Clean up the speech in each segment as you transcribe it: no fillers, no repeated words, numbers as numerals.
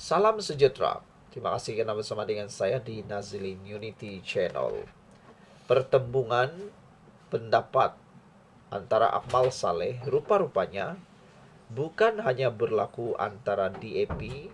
Salam sejahtera. Terima kasih karena bersama dengan saya di Nazilin Unity Channel. Pertembungan pendapat antara Akmal Saleh rupa-rupanya bukan hanya berlaku antara DAP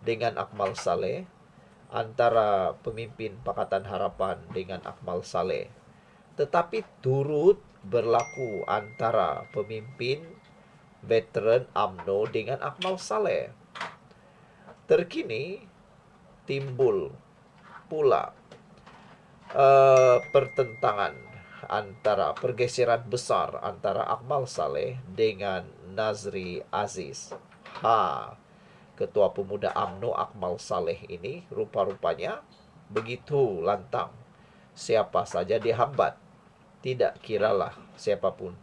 dengan Akmal Saleh, antara pemimpin Pakatan Harapan dengan Akmal Saleh, tetapi turut berlaku antara pemimpin veteran AMNO dengan Akmal Saleh. Terkini timbul pula pertentangan antara pergeseran besar antara Akmal Saleh dengan Nazri Aziz. Ketua Pemuda AMNO Akmal Saleh ini rupa-rupanya begitu lantang. Siapa saja dihambat, tidak kiralah siapapun.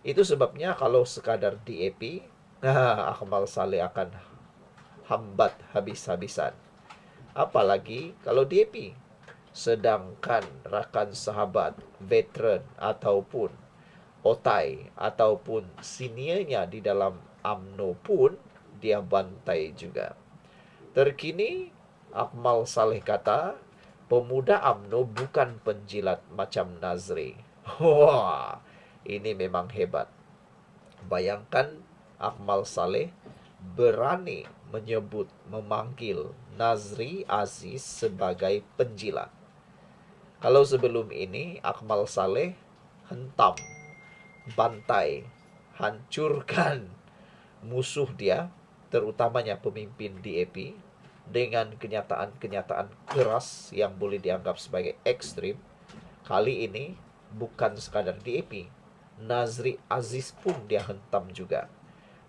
Itu sebabnya kalau sekadar DAP, Akmal Saleh akan hambat habis-habisan. Apalagi kalau DAP. Sedangkan rakan sahabat, veteran ataupun otai ataupun seniornya di dalam AMNO pun dia bantai juga. Terkini Akmal Saleh kata, pemuda AMNO bukan penjilat macam Nazri. Wah, ini memang hebat. Bayangkan Akmal Saleh berani memanggil Nazri Aziz sebagai penjilat. Kalau sebelum ini Akmal Saleh hentam, bantai, hancurkan musuh dia, terutamanya pemimpin DAP, dengan kenyataan-kenyataan keras yang boleh dianggap sebagai ekstrim. Kali ini bukan sekadar DAP, Nazri Aziz pun dia hentam juga.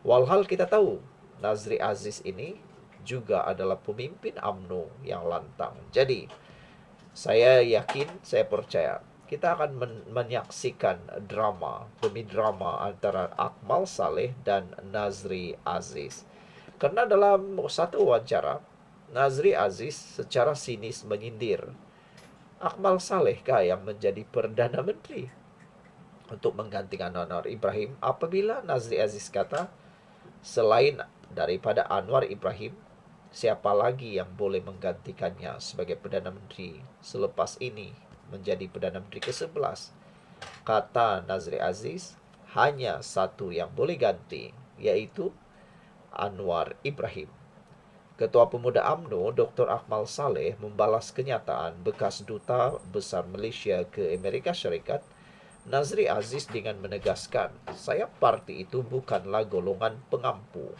Walhal kita tahu Nazri Aziz ini juga adalah pemimpin AMNO yang lantang. Jadi saya yakin, saya percaya kita akan menyaksikan demi drama antara Akmal Saleh dan Nazri Aziz. Karena dalam satu wawancara, Nazri Aziz secara sinis menyindir, Akmal Saleh kah yang menjadi Perdana Menteri untuk menggantikan Anwar Ibrahim, apabila Nazri Aziz kata, selain daripada Anwar Ibrahim, siapa lagi yang boleh menggantikannya sebagai Perdana Menteri selepas ini menjadi Perdana Menteri ke-11? Kata Nazri Aziz, hanya satu yang boleh ganti, yaitu Anwar Ibrahim. Ketua Pemuda AMNO Dr. Akmal Saleh membalas kenyataan bekas Duta Besar Malaysia ke Amerika Syarikat Nazri Aziz dengan menegaskan, saya parti itu bukanlah golongan pengampu.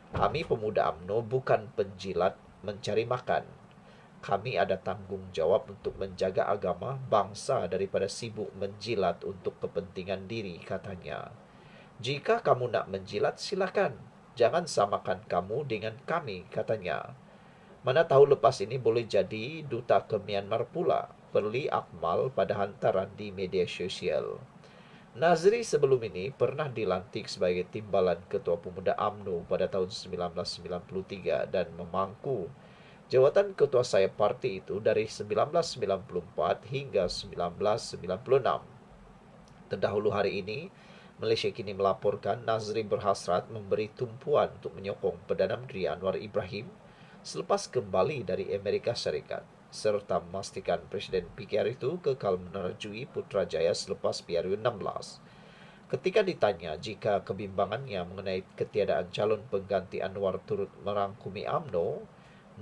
Kami pemuda AMNO bukan penjilat mencari makan. Kami ada tanggung jawab untuk menjaga agama bangsa daripada sibuk menjilat untuk kepentingan diri, katanya. Jika kamu nak menjilat, silakan. Jangan samakan kamu dengan kami, katanya. Mana tahu lepas ini boleh jadi duta ke Myanmar pula, perli Akmal pada hantaran di media sosial. Nazri sebelum ini pernah dilantik sebagai timbalan Ketua Pemuda AMNO pada tahun 1993 dan memangku jawatan ketua sayap parti itu dari 1994 hingga 1996. Terdahulu hari ini, Malaysia kini melaporkan Nazri berhasrat memberi tumpuan untuk menyokong Perdana Menteri Anwar Ibrahim selepas kembali dari Amerika Syarikat, serta memastikan Presiden PKR itu kekal menerjui Putrajaya selepas PRU 16. Ketika ditanya jika kebimbangannya mengenai ketiadaan calon pengganti Anwar turut merangkumi AMNO,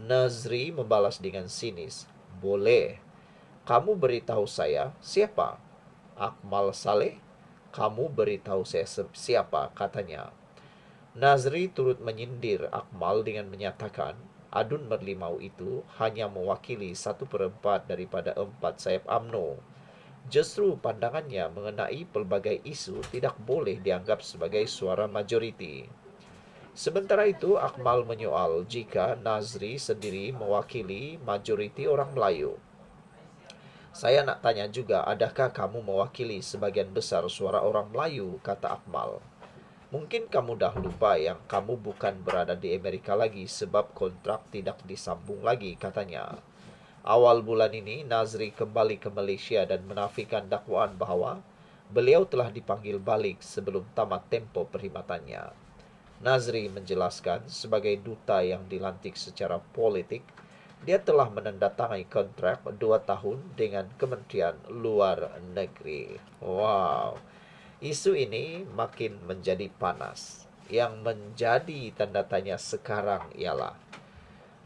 Nazri membalas dengan sinis, boleh. Kamu beritahu saya siapa? Akmal Saleh? Kamu beritahu saya siapa, katanya. Nazri turut menyindir Akmal dengan menyatakan adun merlimau itu hanya mewakili 1/4 daripada 4 sayap AMNO. Justru pandangannya mengenai pelbagai isu tidak boleh dianggap sebagai suara majoriti. Sementara itu, Akmal menyoal jika Nazri sendiri mewakili majoriti orang Melayu. Saya nak tanya juga, adakah kamu mewakili sebagian besar suara orang Melayu, kata Akmal. Mungkin kamu dah lupa yang kamu bukan berada di Amerika lagi sebab kontrak tidak disambung lagi, katanya. Awal bulan ini, Nazri kembali ke Malaysia dan menafikan dakwaan bahawa beliau telah dipanggil balik sebelum tamat tempoh perkhidmatannya. Nazri menjelaskan sebagai duta yang dilantik secara politik, dia telah menandatangani kontrak 2 tahun dengan Kementerian Luar Negeri. Wow, isu ini makin menjadi panas. Yang menjadi tanda tanya sekarang ialah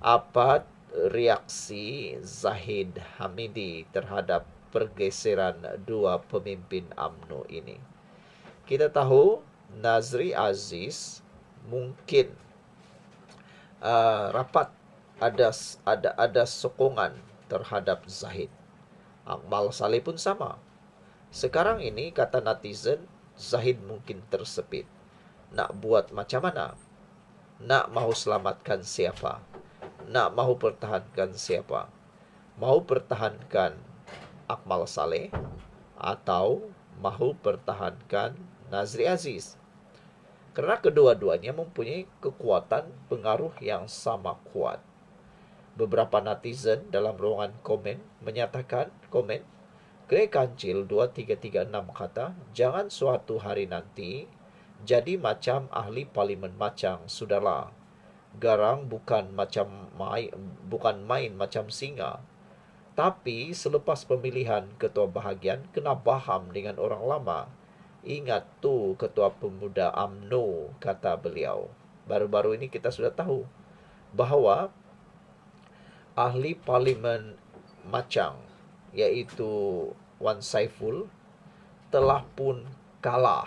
apa reaksi Zahid Hamidi terhadap pergeseran dua pemimpin UMNO ini. Kita tahu Nazri Aziz mungkin rapat ada sokongan terhadap Zahid. Akmal Saleh pun sama. Sekarang ini kata netizen, Zahid mungkin tersepit. Nak buat macam mana? Nak mahu selamatkan siapa? Nak mahu pertahankan siapa? Mahu pertahankan Akmal Saleh atau mahu pertahankan Nazri Aziz? Karena kedua-duanya mempunyai kekuatan pengaruh yang sama kuat. Beberapa netizen dalam ruangan komen menyatakan Greg Kancil 2336 kata, jangan suatu hari nanti jadi macam ahli parlimen macam sudahlah. Garang bukan main macam singa. Tapi selepas pemilihan ketua bahagian kena faham dengan orang lama. Ingat tu ketua pemuda UMNO, kata beliau. Baru-baru ini kita sudah tahu bahawa ahli parlimen Machang iaitu Wan Saiful telah pun kalah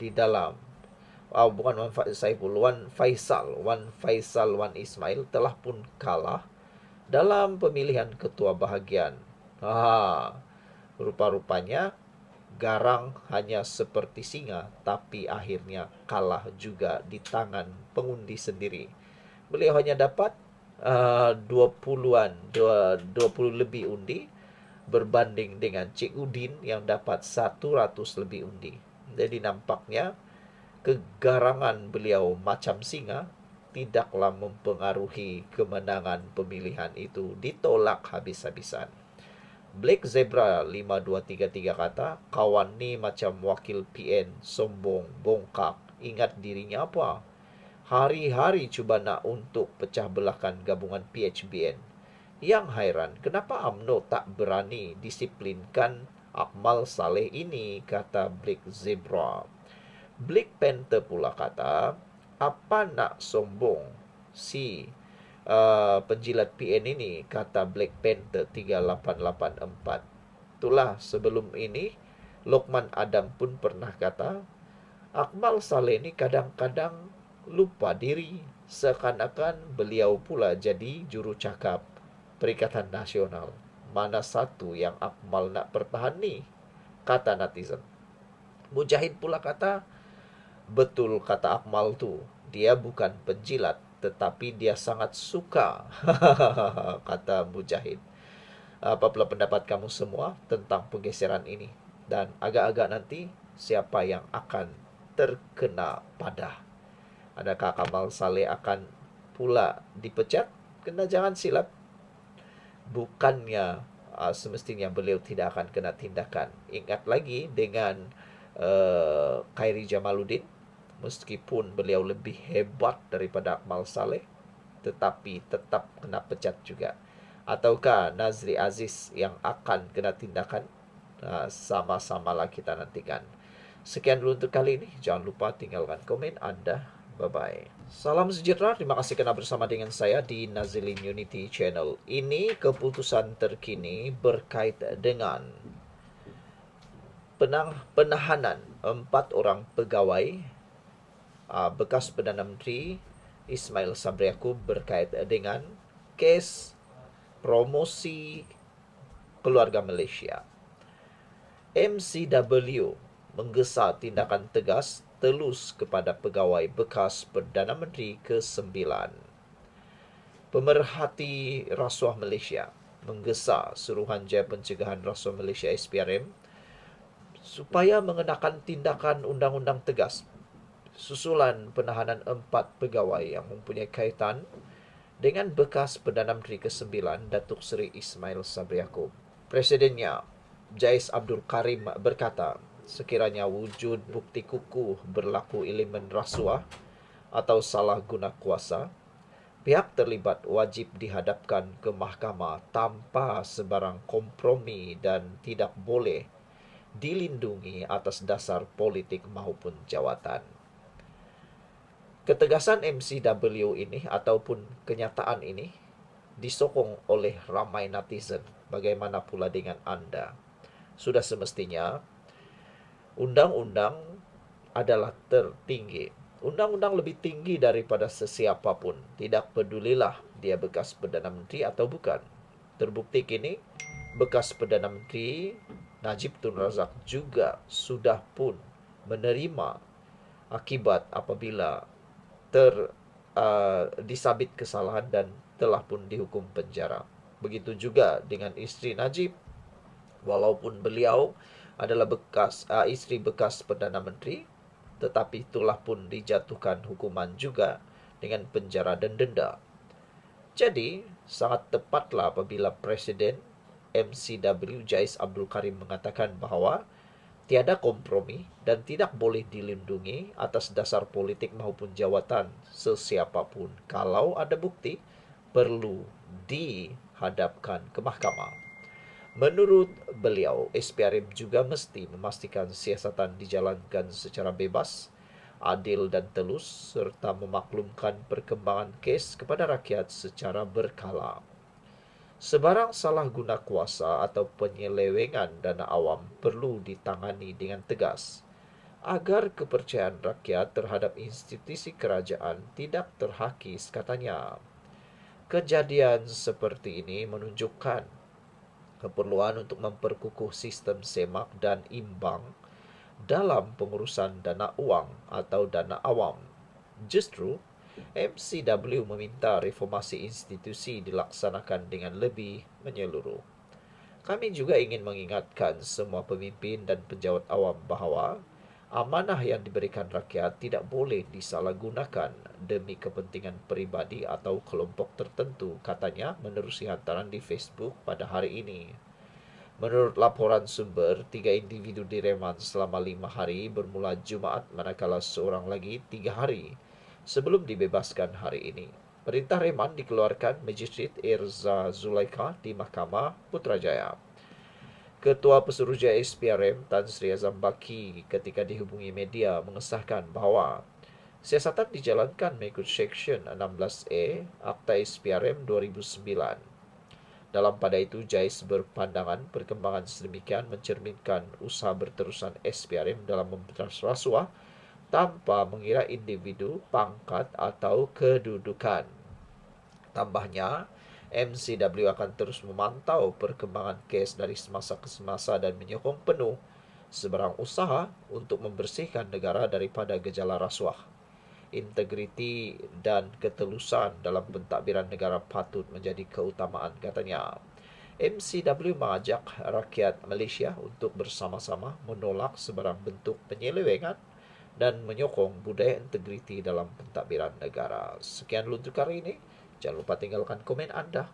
di dalam bukan Wan Saiful, Wan Faisal, Wan Ismail telah pun kalah dalam pemilihan ketua bahagian. Rupa-rupanya Garang hanya seperti singa, tapi akhirnya kalah juga di tangan pengundi sendiri. Beliau hanya dapat 20 lebih undi berbanding dengan Cik Udin yang dapat 100 lebih undi. Jadi nampaknya kegarangan beliau macam singa tidaklah mempengaruhi kemenangan pemilihan itu, ditolak habis-habisan. Black Zebra 5233 kata, kawan ni macam wakil PN, sombong, bongkak, ingat dirinya apa? Hari-hari cuba nak untuk pecah belahkan gabungan PHBN. Yang hairan, kenapa UMNO tak berani disiplinkan Akmal Saleh ini, kata Black Zebra. Black Panther pula kata, apa nak sombong si penjilat PN ini, kata Black Panther 3884. Itulah sebelum ini Lokman Adam pun pernah kata, Akmal Saleh ini kadang-kadang lupa diri, seakan-akan beliau pula jadi juru cakap Perikatan Nasional. Mana satu yang Akmal nak pertahan ni, kata netizen. Mujahid pula kata, betul kata Akmal tu, dia bukan penjilat, tetapi dia sangat suka, kata Mujahid. Apa pula pendapat kamu semua tentang pergeseran ini? Dan agak-agak nanti, siapa yang akan terkena padah? Adakah Akmal Saleh akan pula dipecat? Kena jangan silap, bukannya semestinya beliau tidak akan kena tindakan. Ingat lagi dengan Khairi Jamaluddin, meskipun beliau lebih hebat daripada Akmal Saleh, tetapi tetap kena pecat juga. Ataukah Nazri Aziz yang akan kena tindakan? Sama-samalah kita nantikan. Sekian dulu untuk kali ini. Jangan lupa tinggalkan komen Anda. Bye-bye. Salam sejahtera. Terima kasih kerana bersama dengan saya di Nazilin Unity Channel. Ini keputusan terkini berkait dengan penahanan 4 orang pegawai bekas Perdana Menteri Ismail Sabri Yaakob berkait dengan kes promosi keluarga Malaysia. MCW menggesa tindakan tegas telus kepada pegawai bekas Perdana Menteri ke-9. Pemerhati Rasuah Malaysia menggesa Suruhanjaya Pencegahan Rasuah Malaysia SPRM supaya mengenakan tindakan undang-undang tegas susulan penahanan 4 pegawai yang mempunyai kaitan dengan bekas Perdana Menteri ke-9 Datuk Seri Ismail Sabri Yaakob. Presidennya Jais Abdul Karim berkata, sekiranya wujud bukti kukuh berlaku elemen rasuah, atau salah guna kuasa, pihak terlibat wajib dihadapkan ke mahkamah tanpa sebarang kompromi dan tidak boleh dilindungi atas dasar politik maupun jawatan. Ketegasan MCW ini ataupun kenyataan ini disokong oleh ramai netizen. Bagaimana pula dengan Anda? Sudah semestinya undang-undang adalah tertinggi. Undang-undang lebih tinggi daripada sesiapapun. Tidak pedulilah dia bekas Perdana Menteri atau bukan. Terbukti kini bekas Perdana Menteri Najib Tun Razak juga sudah pun menerima akibat apabila disabit kesalahan dan telah pun dihukum penjara. Begitu juga dengan isteri Najib, walaupun beliau adalah isteri bekas Perdana Menteri, tetapi itulah pun dijatuhkan hukuman juga dengan penjara dan denda. Jadi, sangat tepatlah apabila Presiden MCW Jais Abdul Karim mengatakan bahawa tiada kompromi dan tidak boleh dilindungi atas dasar politik maupun jawatan sesiapapun. Kalau ada bukti, perlu dihadapkan ke mahkamah. Menurut beliau, SPRM juga mesti memastikan siasatan dijalankan secara bebas, adil dan telus serta memaklumkan perkembangan kes kepada rakyat secara berkala. Sebarang salah guna kuasa atau penyelewengan dana awam perlu ditangani dengan tegas agar kepercayaan rakyat terhadap institusi kerajaan tidak terhakis, katanya. Kejadian seperti ini menunjukkan keperluan untuk memperkukuh sistem semak dan imbang dalam pengurusan dana uang atau dana awam. Justru, MCW meminta reformasi institusi dilaksanakan dengan lebih menyeluruh. Kami juga ingin mengingatkan semua pemimpin dan pejabat awam bahawa amanah yang diberikan rakyat tidak boleh disalahgunakan demi kepentingan peribadi atau kelompok tertentu, katanya menerusi hantaran di Facebook pada hari ini. Menurut laporan sumber, 3 individu direman selama 5 hari bermula Jumaat, manakala seorang lagi 3 hari sebelum dibebaskan hari ini. Perintah reman dikeluarkan Magistrate Erza Zulaikha di Mahkamah Putrajaya. Ketua Pesuruhjaya SPRM Tan Sri Azam Baki ketika dihubungi media mengesahkan bahawa siasatan dijalankan mengikut Seksyen 16A Akta SPRM 2009. Dalam pada itu, Jais berpandangan perkembangan sedemikian mencerminkan usaha berterusan SPRM dalam memberantas rasuah tanpa mengira individu, pangkat atau kedudukan. Tambahnya, MCW akan terus memantau perkembangan kes dari semasa ke semasa dan menyokong penuh sebarang usaha untuk membersihkan negara daripada gejala rasuah. Integriti dan ketelusan dalam pentadbiran negara patut menjadi keutamaan, katanya. MCW mengajak rakyat Malaysia untuk bersama-sama menolak sebarang bentuk penyelewengan dan menyokong budaya integriti dalam pentadbiran negara. Sekian untuk hari ini. Jangan lupa tinggalkan komen Anda.